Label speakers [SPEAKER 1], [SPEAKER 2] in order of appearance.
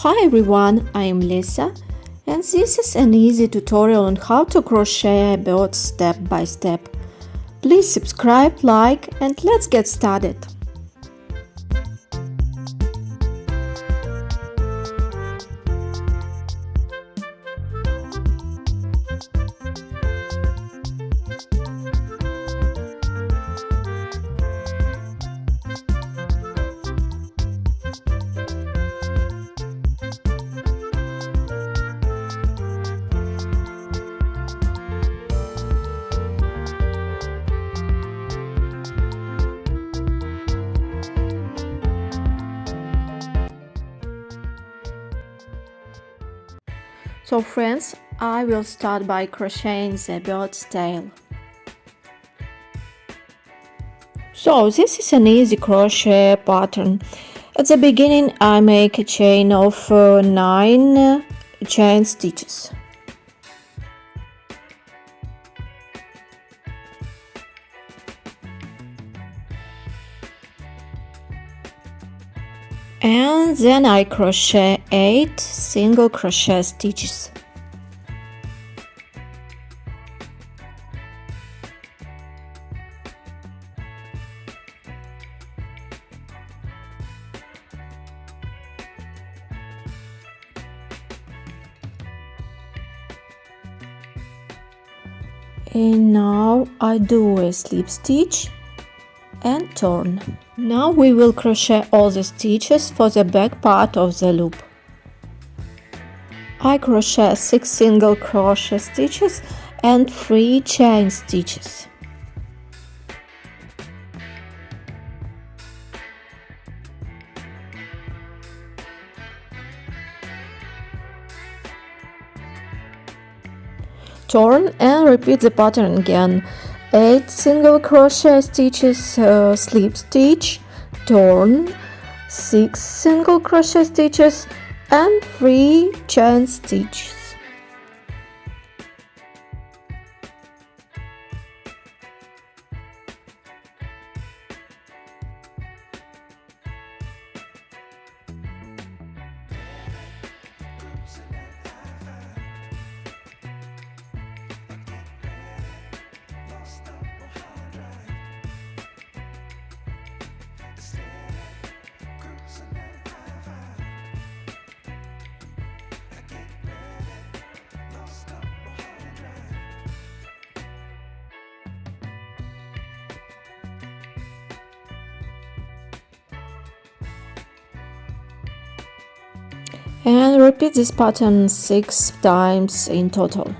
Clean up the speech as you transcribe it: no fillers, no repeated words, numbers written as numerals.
[SPEAKER 1] Hi everyone, I am Lisa and this is an easy tutorial on how to crochet a bird step by step. Please subscribe, like and let's get started. So friends, I will start by crocheting the bird's tail. So this is an easy crochet pattern. At the beginning I make a chain of 9 chain stitches. And then I crochet 8 single crochet stitches. And now I do a slip stitch and turn. Now we will crochet all the stitches for the back part of the loop. I crochet 6 single crochet stitches and 3 chain stitches. Turn and repeat the pattern again. 8 single crochet stitches, slip stitch, turn, 6 single crochet stitches and 3 chain stitches. And repeat this pattern 6 times in total.